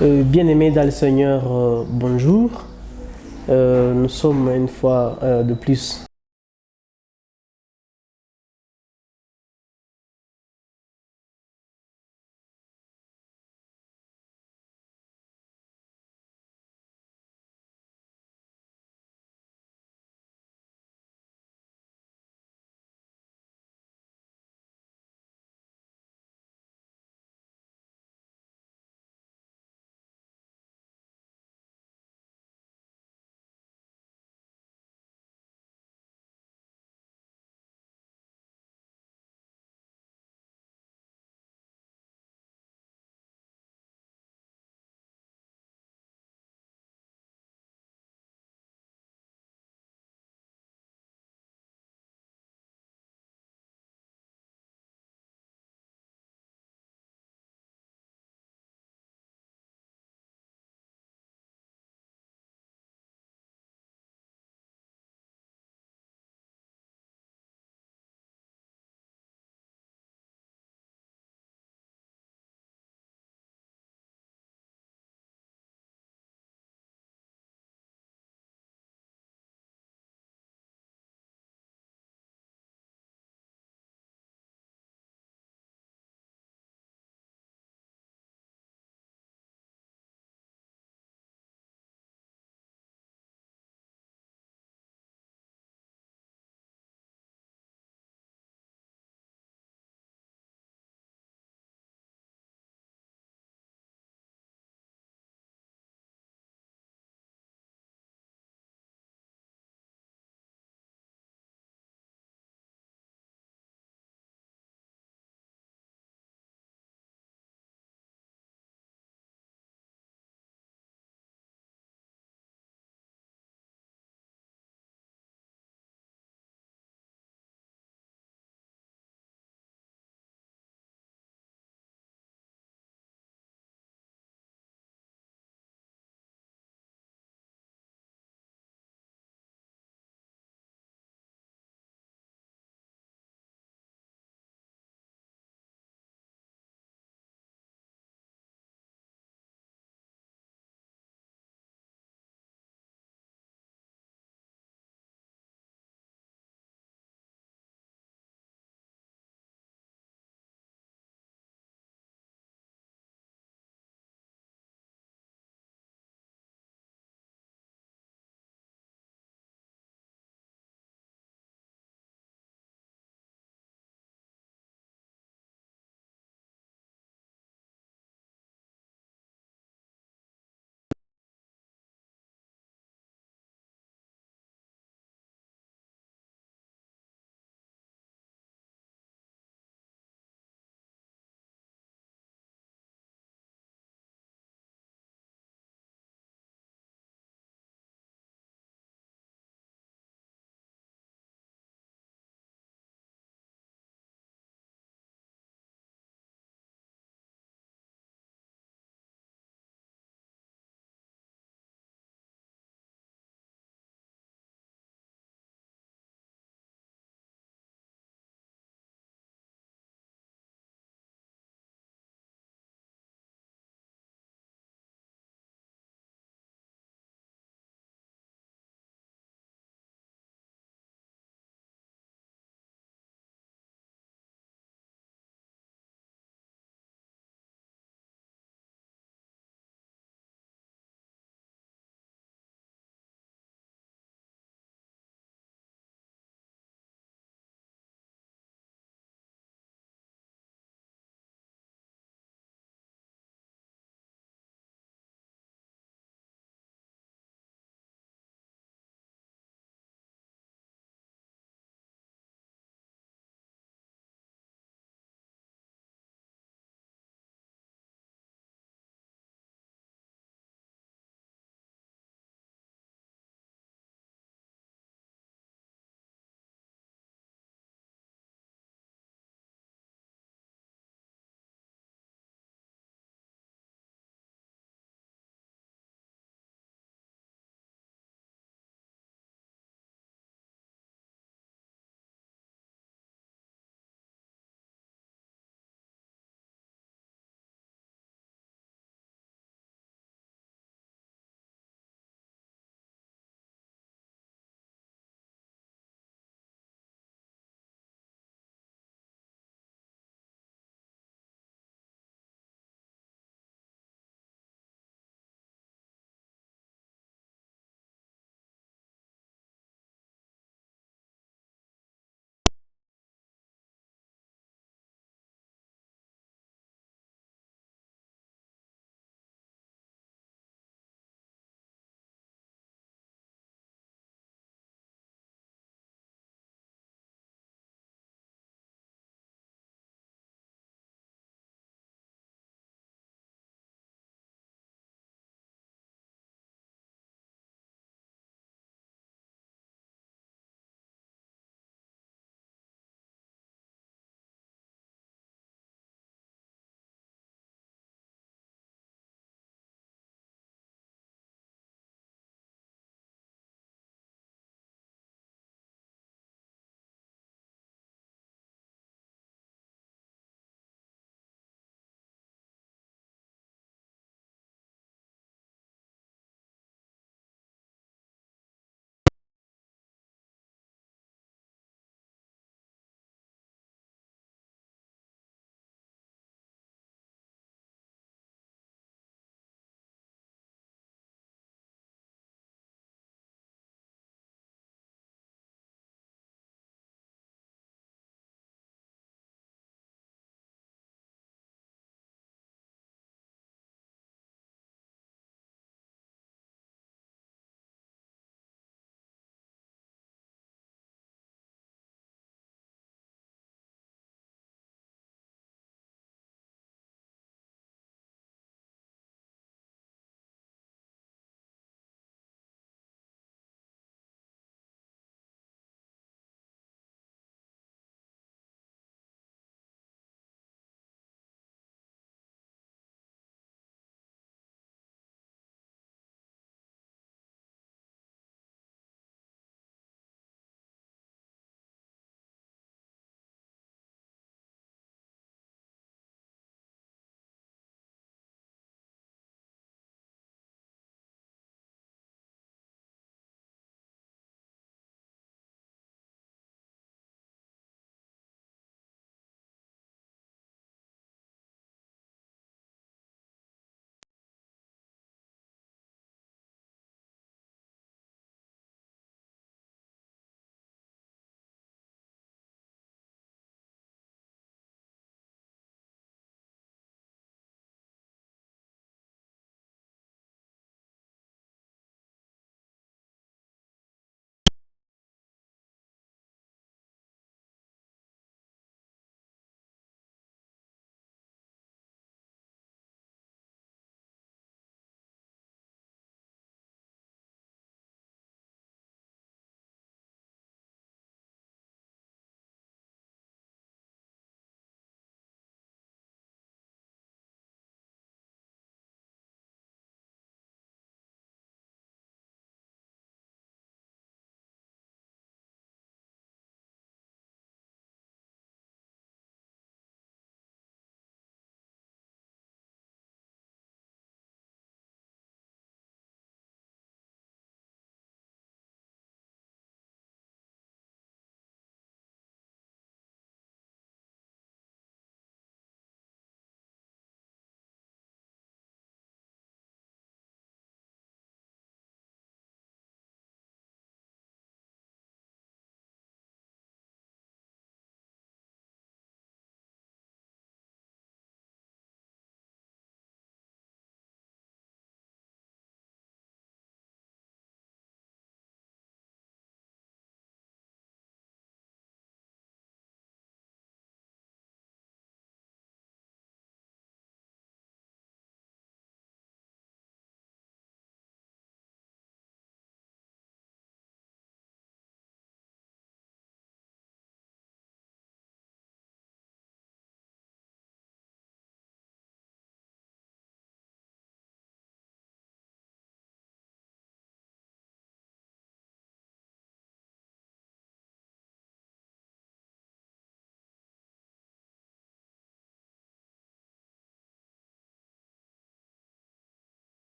Bien-aimés dans le Seigneur, bonjour. Nous sommes une fois de plus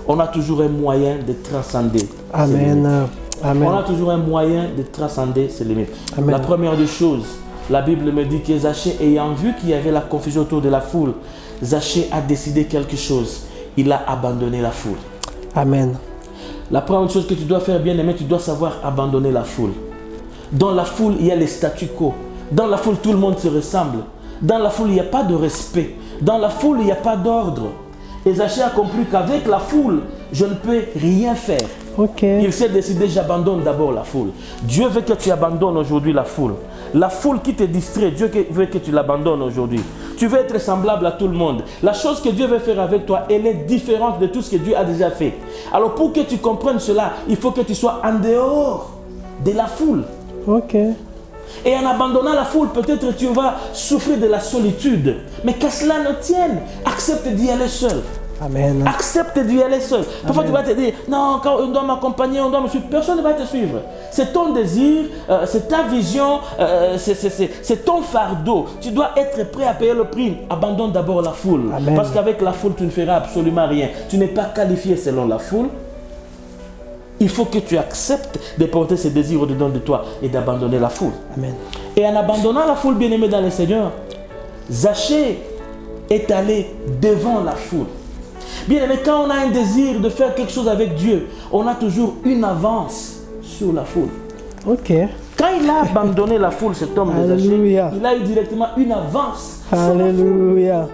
on a toujours un moyen de transcender. Amen. Amen. On a toujours un moyen de transcender ses limites. Amen. La première des choses, la Bible me dit que Zachée, ayant vu qu'il y avait la confusion autour de la foule, Zachée a décidé quelque chose. Il a abandonné la foule. Amen. La première chose que tu dois faire, bien aimé, tu dois savoir abandonner la foule. Dans la foule, il y a les statu quo. Dans la foule, tout le monde se ressemble. Dans la foule, il n'y a pas de respect. Dans la foule, il n'y a pas d'ordre. Et Zachée a compris qu'avec la foule, je ne peux rien faire. Okay. Il s'est décidé, j'abandonne d'abord la foule. Dieu veut que tu abandonnes aujourd'hui la foule. La foule qui te distrait, Dieu veut que tu l'abandonnes aujourd'hui. Tu veux être semblable à tout le monde. La chose que Dieu veut faire avec toi, elle est différente de tout ce que Dieu a déjà fait. Alors pour que tu comprennes cela, il faut que tu sois en dehors de la foule. Ok. Et en abandonnant la foule, peut-être tu vas souffrir de la solitude. Mais que cela ne tienne, accepte d'y aller seul. Amen. Accepte d'y aller seul. Parfois tu vas te dire, non, quand on doit m'accompagner, on doit me suivre. Personne ne va te suivre. C'est ton désir, c'est ta vision, c'est ton fardeau. Tu dois être prêt à payer le prix. Abandonne d'abord la foule. Amen. Parce qu'avec la foule, tu ne feras absolument rien. Tu n'es pas qualifié selon la foule. Il faut que tu acceptes de porter ces désirs au-dedans de toi et d'abandonner la foule. Amen. Et en abandonnant la foule, bien-aimé dans le Seigneur, Zachée est allé devant la foule. Bien aimé, quand on a un désir de faire quelque chose avec Dieu, on a toujours une avance sur la foule. Ok. Quand il a abandonné la foule, cet homme de Zachée, Alléluia. il a eu directement une avance sur la foule. Alléluia.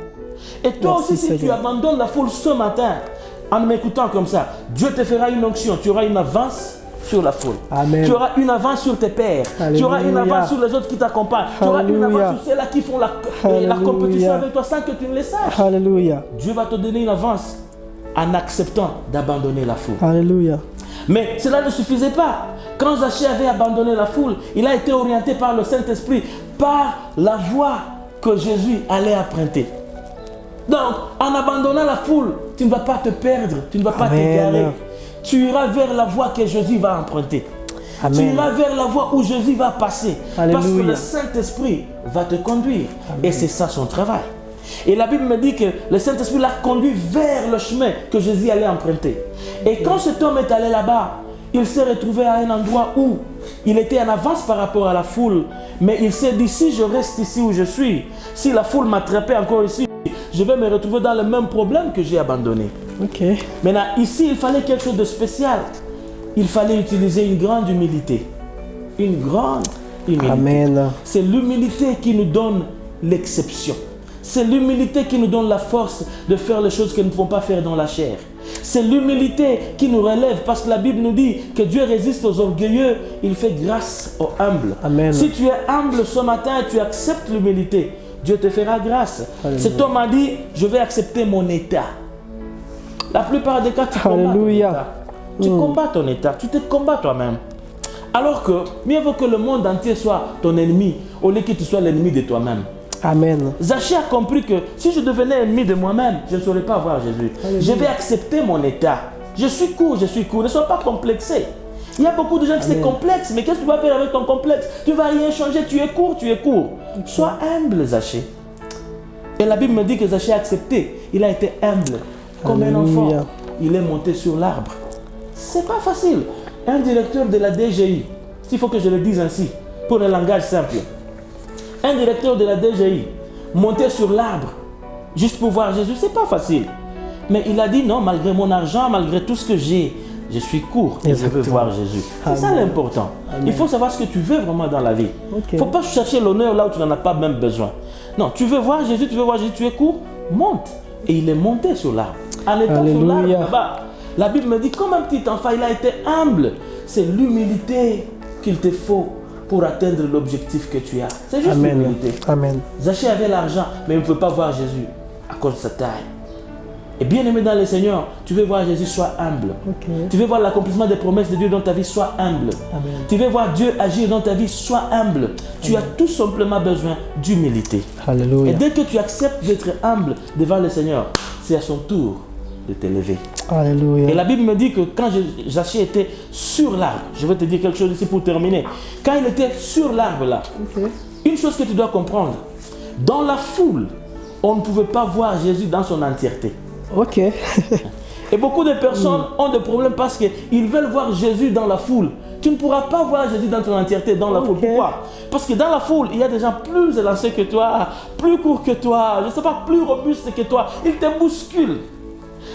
Et toi Merci, aussi, si tu Seigneur. abandonnes la foule ce matin, en m'écoutant comme ça, Dieu te fera une onction, tu auras une avance sur la foule. Amen. Tu auras une avance sur tes pères. Tu auras une Alléluia. avance sur les autres qui t'accompagnent. Tu auras une Alléluia. avance sur ceux-là qui font la Alléluia. compétition avec toi sans que tu ne le saches. Alléluia. Dieu va te donner une avance en acceptant d'abandonner la foule. Alléluia. Mais cela ne suffisait pas. Quand Zachée avait abandonné la foule, il a été orienté par le Saint-Esprit, par la voie que Jésus allait emprunter. Donc, en abandonnant la foule, tu ne vas pas te perdre, tu ne vas pas Amen. t'égarer. Tu iras vers la voie que Jésus va emprunter. Amen. Tu iras vers la voie où Jésus va passer. Alléluia. Parce que le Saint-Esprit va te conduire. Et c'est ça son travail. Et la Bible me dit que le Saint-Esprit l'a conduit vers le chemin que Jésus allait emprunter. Et quand cet homme est allé là-bas, il s'est retrouvé à un endroit où il était en avance par rapport à la foule. Mais il s'est dit, si je reste ici où je suis, si la foule m'attrapait encore ici, je vais me retrouver dans le même problème que j'ai abandonné. Ok. Maintenant, ici, il fallait quelque chose de spécial. Il fallait utiliser une grande humilité. Une grande humilité. Amen. C'est l'humilité qui nous donne l'exception. C'est l'humilité qui nous donne la force de faire les choses que nous ne pouvons pas faire dans la chair. C'est l'humilité qui nous relève parce que la Bible nous dit que Dieu résiste aux orgueilleux, il fait grâce aux humbles. Amen. Si tu es humble ce matin et tu acceptes l'humilité, Dieu te fera grâce. Alléluia. Cet homme a dit, je vais accepter mon état. La plupart des cas, tu combats ton Alléluia. état. Tu combats ton état, tu te combats toi-même. Alors que mieux vaut que le monde entier soit ton ennemi au lieu que tu sois l'ennemi de toi-même. Amen. Zachée a compris que si je devenais ennemi de moi-même, je ne saurais pas voir Jésus. Alléluia. Je vais accepter mon état. Je suis court, je suis court. Ne sois pas complexé. Il y a beaucoup de gens qui sont complexes, mais qu'est-ce que tu vas faire avec ton complexe? Tu ne vas rien changer, tu es court, tu es court. Sois humble, Zachée. Et la Bible me dit que Zachée a accepté. Il a été humble, comme un enfant. Alléluia. Il est monté sur l'arbre. C'est pas facile. Un directeur de la DGI, s'il faut que je le dise ainsi, pour un langage simple. Un directeur de la DGI, monter sur l'arbre, juste pour voir Jésus, c'est pas facile. Mais il a dit non, malgré mon argent, malgré tout ce que j'ai, je suis court et je veux Exactement. voir Jésus. C'est ça Amen. l'important. Amen. Il faut savoir ce que tu veux vraiment dans la vie. Ok. Il ne faut pas chercher l'honneur là où tu n'en as pas même besoin. Non, tu veux voir Jésus, tu es court, monte. Et il est monté sur l'arbre. En étant sur l'arbre Alléluia. là-bas, la Bible me dit comme un petit enfant, il a été humble. C'est l'humilité qu'il te faut pour atteindre l'objectif que tu as. C'est juste Amen. l'humilité. Amen. Zachée avait l'argent, mais il ne peut pas voir Jésus à cause de sa taille. Et bien aimé dans le Seigneur, tu veux voir Jésus, sois humble. Ok. Tu veux voir l'accomplissement des promesses de Dieu dans ta vie, sois humble. Amen. Tu veux voir Dieu agir dans ta vie, sois humble. Tu as tout simplement besoin d'humilité. Et Alléluia. dès que tu acceptes d'être humble devant le Seigneur, c'est à son tour de t'élever. Et Alléluia. la Bible me dit que quand Zachée était sur l'arbre, je vais te dire quelque chose ici pour terminer. Quand il était sur l'arbre là, Ok. une chose que tu dois comprendre, dans la foule, on ne pouvait pas voir Jésus dans son entièreté. Ok. Et beaucoup de personnes ont des problèmes parce qu'ils veulent voir Jésus dans la foule. Tu ne pourras pas voir Jésus dans ton entièreté dans la foule. Pourquoi? Parce que dans la foule, il y a des gens plus élancés que toi, plus courts que toi, je ne sais pas, plus robustes que toi. Ils te bousculent.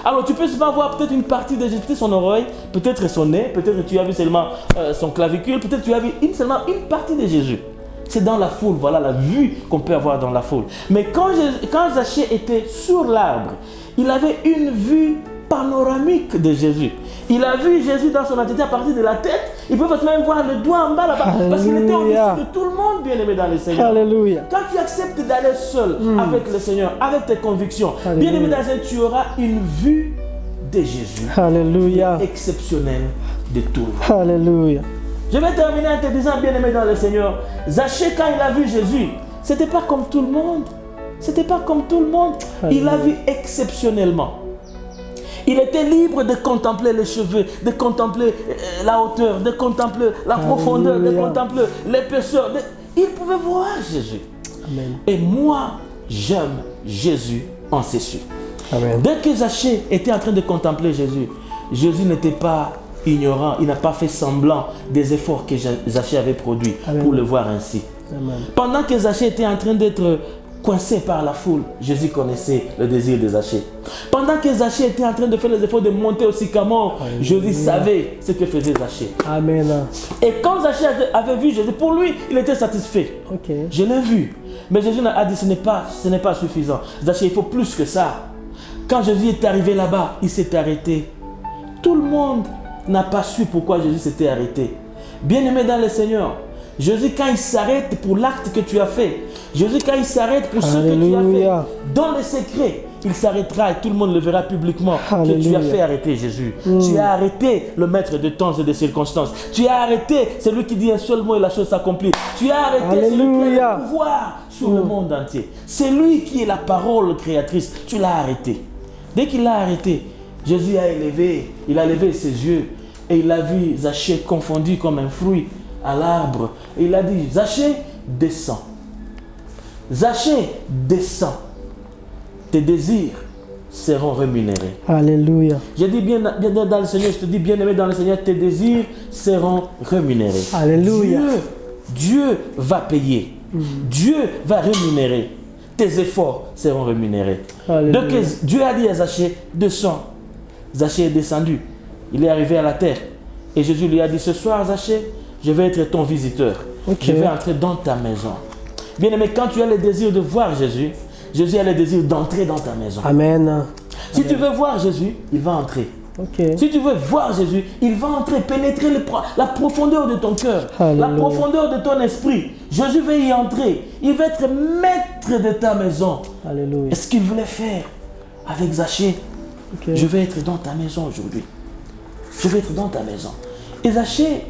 Alors tu peux seulement voir peut-être une partie de Jésus, peut-être son oreille, peut-être son nez, peut-être tu as vu seulement son clavicule, peut-être tu as vu seulement une partie de Jésus. C'est dans la foule, voilà la vue qu'on peut avoir dans la foule. Mais quand Zachée était sur l'arbre, il avait une vue panoramique de Jésus. Il a vu Jésus dans son entièreté à partir de la tête. Il peut même voir le doigt en bas là-bas. Parce qu'il était au-dessus de tout le monde, bien-aimé dans le Seigneur. Alléluia. Quand tu acceptes d'aller seul avec le Seigneur, avec tes convictions, bien-aimé dans le Seigneur, tu auras une vue de Jésus. Alléluia. Exceptionnelle de tout le monde. Alléluia. Je vais terminer en te disant, bien-aimé dans le Seigneur, Zachée, quand il a vu Jésus, c'était pas comme tout le monde. C'était pas comme tout le monde. Il l'a vu exceptionnellement. Il était libre de contempler les cheveux, de contempler la hauteur, de contempler la profondeur, de contempler l'épaisseur. Il pouvait voir Jésus. Amen. Et moi, j'aime Jésus en ceci. Amen. Dès que Zachée était en train de contempler Jésus, Jésus n'était pas ignorant. Il n'a pas fait semblant des efforts que Zachée avait produits pour le voir ainsi. Amen. Pendant que Zachée était en train d'être coincé par la foule, Jésus connaissait le désir de Zachée. Pendant que Zachée était en train de faire les efforts de monter au sycamore, Jésus savait ce que faisait Zachée. Amen. Et quand Zachée avait vu Jésus, pour lui, il était satisfait. Okay. Je l'ai vu. Mais Jésus a dit, ce n'est pas suffisant. Zachée, il faut plus que ça. Quand Jésus est arrivé là-bas, il s'est arrêté. Tout le monde n'a pas su pourquoi Jésus s'était arrêté. Bien-aimé dans le Seigneur, Jésus, quand il s'arrête pour l'acte que tu as fait, Jésus, quand il s'arrête pour ce que tu as fait, dans le secret, il s'arrêtera et tout le monde le verra publiquement. Que tu as fait arrêter Jésus. Tu as arrêté le maître de temps et de circonstances. Tu as arrêté celui qui dit un seul mot et la chose s'accomplit. Tu as arrêté celui qui a le pouvoir sur le monde entier. C'est lui qui est la parole créatrice. Tu l'as arrêté. Dès qu'il l'a arrêté, Jésus il a levé ses yeux et il a vu Zachée confondu comme un fruit à l'arbre. Et il a dit, Zachée, descends. Zachée, descends. Tes désirs seront rémunérés. Alléluia. Je dis bien dans le Seigneur, je te dis bien aimé dans le Seigneur, tes désirs seront rémunérés. Alléluia. Dieu va payer. Dieu va rémunérer. Tes efforts seront rémunérés. Alléluia. Donc Dieu a dit à Zachée, descends. Zachée est descendu. Il est arrivé à la terre. Et Jésus lui a dit, ce soir Zachée, je vais être ton visiteur. Je vais entrer dans ta maison. Bien aimé, quand tu as le désir de voir Jésus, Jésus a le désir d'entrer dans ta maison. Amen. Si tu veux voir Jésus, il va entrer. Okay. Si tu veux voir Jésus, il va entrer, pénétrer la profondeur de ton cœur, la profondeur de ton esprit. Jésus va y entrer. Il va être maître de ta maison. Alléluia. Et ce qu'il voulait faire avec Zachée, je vais être dans ta maison aujourd'hui. Je vais être dans ta maison. Et Zachée,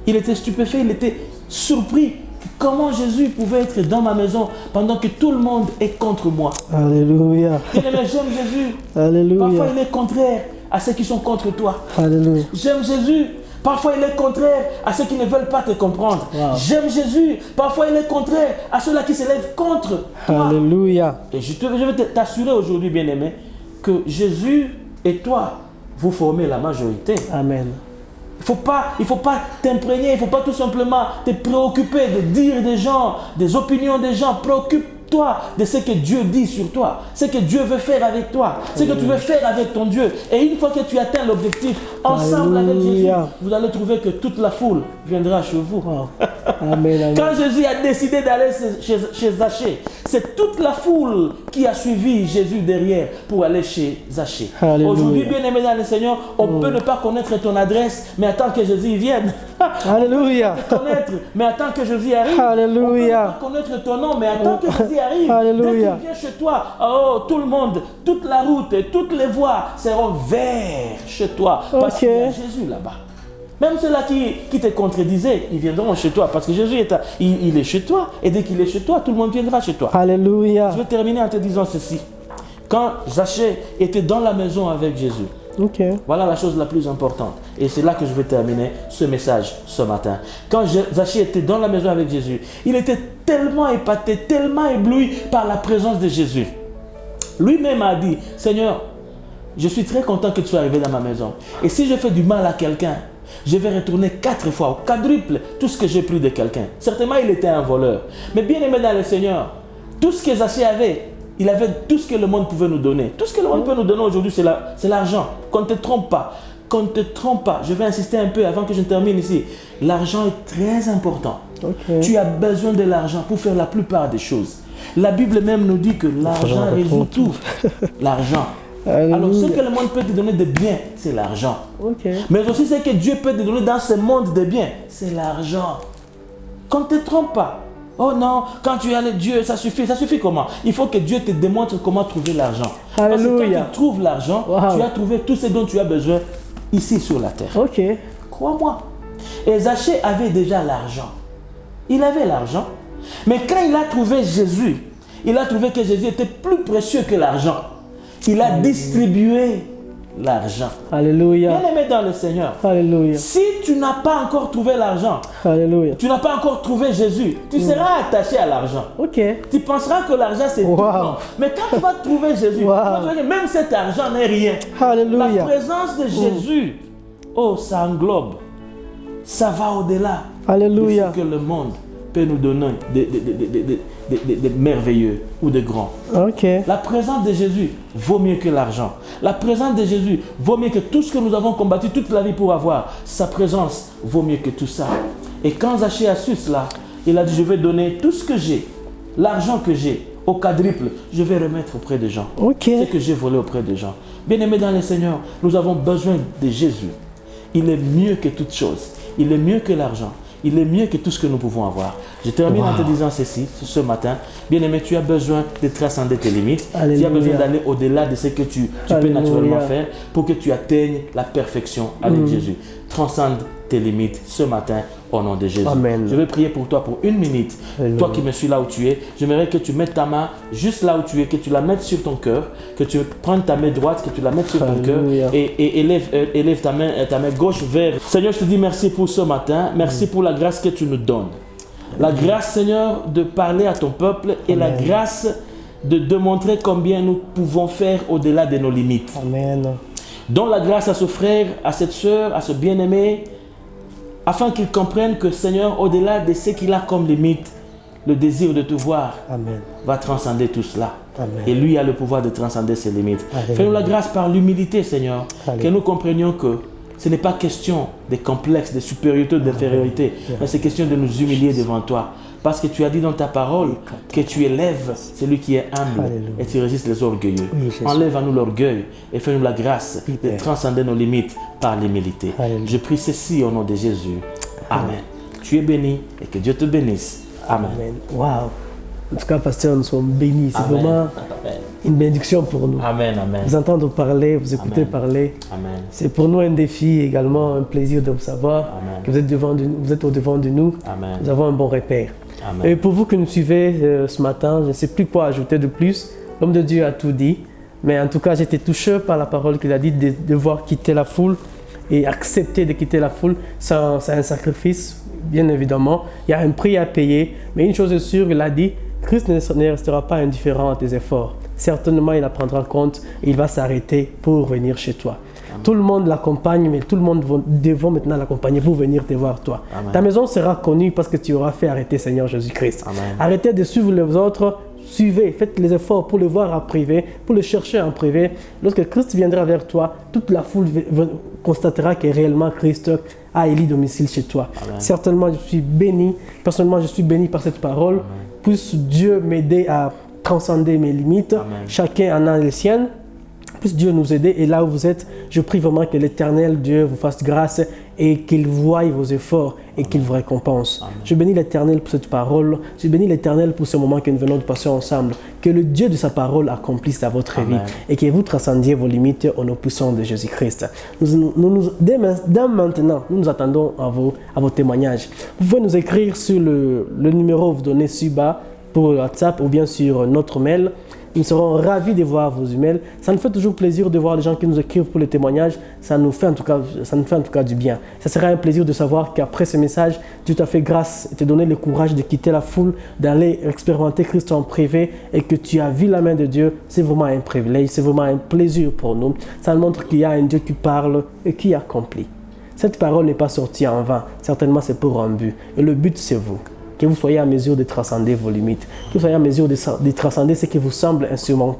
il était stupéfait, il était surpris. Comment Jésus pouvait être dans ma maison pendant que tout le monde est contre moi? Alléluia. J'aime Jésus. Alléluia. Parfois, il est contraire à ceux qui sont contre toi. Alléluia. J'aime Jésus. Parfois, il est contraire à ceux qui ne veulent pas te comprendre. Wow. J'aime Jésus. Parfois, il est contraire à ceux-là qui se lèvent contre toi. Alléluia. Et je vais t'assurer aujourd'hui, bien-aimé, que Jésus et toi, vous formez la majorité. Amen. Il faut pas t'imprégner, il ne faut pas tout simplement te préoccuper de dire des gens, des opinions des gens. Préoccupe-toi de ce que Dieu dit sur toi, ce que Dieu veut faire avec toi, ce que tu veux faire avec ton Dieu. Et une fois que tu atteins l'objectif, ensemble avec Jésus, vous allez trouver que toute la foule viendra chez vous. Wow. Amen, amen. Quand Jésus a décidé d'aller chez Zachée, c'est toute la foule qui a suivi Jésus derrière pour aller chez Zachée. Aujourd'hui, bien-aimé dans le Seigneur, on peut ne pas connaître ton adresse, mais attends que Jésus vienne. Alléluia. Connaître, mais attends que Jésus arrive. Alléluia. On peut ne pas connaître ton nom, mais attends que Jésus arrive. Alléluia. Dès qu'il vient chez toi, oh, tout le monde, toute la route et toutes les voies seront vers chez toi. Parce qu'il y a Jésus là-bas. Même ceux-là qui te contredisaient, ils viendront chez toi parce que Jésus il est chez toi. Et dès qu'il est chez toi, tout le monde viendra chez toi. Alléluia. Je vais terminer en te disant ceci. Quand Zachée était dans la maison avec Jésus, voilà la chose la plus importante. Et c'est là que je vais terminer ce message ce matin. Quand Zachée était dans la maison avec Jésus, il était tellement épaté, tellement ébloui par la présence de Jésus. Lui-même a dit, Seigneur, je suis très content que tu sois arrivé dans ma maison. Et si je fais du mal à quelqu'un, je vais retourner 4 fois ou quadruple tout ce que j'ai pris de quelqu'un. Certainement, il était un voleur. Mais bien aimé dans le Seigneur, tout ce que Zaché avait, il avait tout ce que le monde pouvait nous donner. Tout ce que le monde peut nous donner aujourd'hui, c'est l'argent. Qu'on ne te trompe pas. Qu'on ne te trompe pas. Je vais insister un peu avant que je termine ici. L'argent est très important. Okay. Tu as besoin de l'argent pour faire la plupart des choses. La Bible même nous dit que l'argent résout tout. L'argent. Alors, ce que le monde peut te donner de bien, c'est l'argent. Okay. Mais aussi, ce que Dieu peut te donner dans ce monde de bien, c'est l'argent. Qu'on ne te trompe pas. Oh non, quand tu as le Dieu, ça suffit. Ça suffit comment? Il faut que Dieu te démontre comment trouver l'argent. Parce que quand tu trouves l'argent, tu as trouvé tout ce dont tu as besoin ici sur la terre. Ok. Crois-moi. Et Zaché avait déjà l'argent. Il avait l'argent. Mais quand il a trouvé Jésus, il a trouvé que Jésus était plus précieux que l'argent. Il a distribué l'argent. Alléluia. Bien aimé dans le Seigneur. Alléluia. Si tu n'as pas encore trouvé l'argent, Alléluia. Tu n'as pas encore trouvé Jésus, tu seras attaché à l'argent. Ok. Tu penseras que l'argent c'est tout. Non. Mais quand tu vas trouver Jésus, tu vas trouver que même cet argent n'est rien. Alléluia. La présence de Jésus, oh, ça englobe. Ça va au-delà. Alléluia. De ce que le monde peut nous donner de merveilleux ou de grand. Ok. La présence de Jésus vaut mieux que l'argent. La présence de Jésus vaut mieux que tout ce que nous avons combattu toute la vie pour avoir. Sa présence vaut mieux que tout ça. Et quand Zaché a su cela, il a dit, je vais donner tout ce que j'ai, l'argent que j'ai, au quadruple, je vais remettre auprès des gens. Ok. Ce que j'ai volé auprès des gens. Bien-aimés dans le Seigneur, nous avons besoin de Jésus. Il est mieux que toute chose. Il est mieux que l'argent. Il est mieux que tout ce que nous pouvons avoir. Je termine en te disant ceci, ce matin. Bien-aimé, tu as besoin de transcender tes limites. Alléluia. Tu as besoin d'aller au-delà de ce que tu peux naturellement faire pour que tu atteignes la perfection avec Jésus. Transcende tes limites ce matin au nom de Jésus. Amen. Je vais prier pour toi pour 1 minute. Alléluia. Toi qui me suis là où tu es, j'aimerais que tu mettes ta main juste là où tu es, que tu la mettes sur ton cœur, que tu prennes ta main droite, que tu la mettes sur ton cœur et élève ta main gauche vers. Seigneur, je te dis merci pour ce matin. Merci pour la grâce que tu nous donnes. La grâce, Seigneur, de parler à ton peuple et la grâce de démontrer combien nous pouvons faire au-delà de nos limites. Amen. Donne la grâce à ce frère, à cette soeur, à ce bien-aimé, afin qu'il comprenne que, Seigneur, au-delà de ce qu'il a comme limite, le désir de te voir va transcender tout cela. Amen. Et lui a le pouvoir de transcender ses limites. Fais-nous la grâce par l'humilité, Seigneur, que nous comprenions que ce n'est pas question de complexe, de supériorité ou d'infériorité, mais c'est question de nous humilier devant toi. Parce que tu as dit dans ta parole que tu élèves celui qui est humble et tu résistes les orgueilleux. Enlève à nous l'orgueil et fais-nous la grâce de transcender nos limites par l'humilité. Je prie ceci au nom de Jésus. Amen. Tu es béni et que Dieu te bénisse. Amen. Wow. En tout cas, pasteur, nous sommes bénis. C'est vraiment une bénédiction pour nous. Amen, amen. Vous entendre parler, vous écouter parler. Amen. C'est pour nous un défi, également un plaisir de vous savoir que vous êtes au-devant de nous. Amen. Nous avons un bon repère. Amen. Et pour vous qui nous suivez ce matin, je ne sais plus quoi ajouter de plus. L'homme de Dieu a tout dit. Mais en tout cas, j'étais touché par la parole qu'il a dit de devoir quitter la foule et accepter de quitter la foule. C'est un sacrifice, bien évidemment. Il y a un prix à payer. Mais une chose est sûre, il a dit, Christ ne restera pas indifférent à tes efforts. Certainement, il la prendra en compte et il va s'arrêter pour venir chez toi. Amen. Tout le monde l'accompagne, mais tout le monde devra maintenant l'accompagner pour venir te voir toi. Amen. Ta maison sera connue parce que tu auras fait arrêter Seigneur Jésus-Christ. Arrêtez de suivre les autres, suivez, faites les efforts pour le voir en privé, pour le chercher en privé. Lorsque Christ viendra vers toi, toute la foule constatera que réellement Christ a élu domicile chez toi. Amen. Certainement, je suis béni. Personnellement, je suis béni par cette parole. Amen. Puisse Dieu m'aider à transcender mes limites. Amen. Chacun en a les siennes. Puisse Dieu nous aider. Et là où vous êtes, je prie vraiment que l'Éternel Dieu vous fasse grâce et qu'il voie vos efforts et qu'il vous récompense. Amen. Je bénis l'Éternel pour cette parole. Je bénis l'Éternel pour ce moment que nous venons de passer ensemble. Que le Dieu de sa parole accomplisse à votre vie et que vous transcendiez vos limites au nom puissant de Jésus-Christ. Dès maintenant, nous attendons à vos témoignages. Vous pouvez nous écrire sur le numéro que vous donnez sur bas pour WhatsApp ou bien sur notre mail Nous serons ravis de voir vos emails. Ça nous fait toujours plaisir de voir les gens qui nous écrivent pour les témoignages. Ça nous fait en tout cas du bien. Ça sera un plaisir de savoir qu'après ce message, Dieu t'a fait grâce et t'a donné le courage de quitter la foule, d'aller expérimenter Christ en privé et que tu as vu la main de Dieu. C'est vraiment un privilège, c'est vraiment un plaisir pour nous. Ça nous montre qu'il y a un Dieu qui parle et qui accomplit. Cette parole n'est pas sortie en vain. Certainement, c'est pour un but. Et le but, c'est vous. Que vous soyez à mesure de transcender vos limites. Que vous soyez à mesure de transcender ce qui vous semble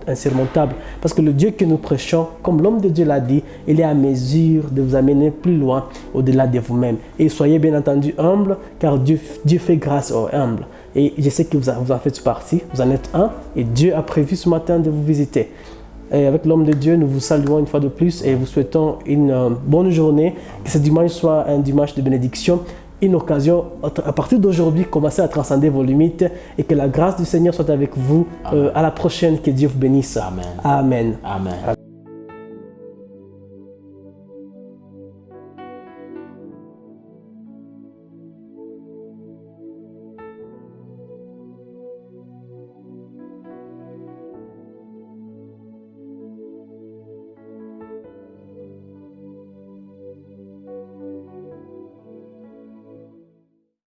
insurmontable. Parce que le Dieu que nous prêchons, comme l'homme de Dieu l'a dit, il est à mesure de vous amener plus loin, au-delà de vous-même. Et soyez bien entendu humbles, car Dieu fait grâce aux humbles. Et je sais que vous en faites partie, vous en êtes un, et Dieu a prévu ce matin de vous visiter. Et avec l'homme de Dieu, nous vous saluons une fois de plus et vous souhaitons une bonne journée. Que ce dimanche soit un dimanche de bénédiction. Une occasion, à partir d'aujourd'hui, commencez à transcender vos limites et que la grâce du Seigneur soit avec vous. À la prochaine, que Dieu vous bénisse. Amen. Amen. Amen.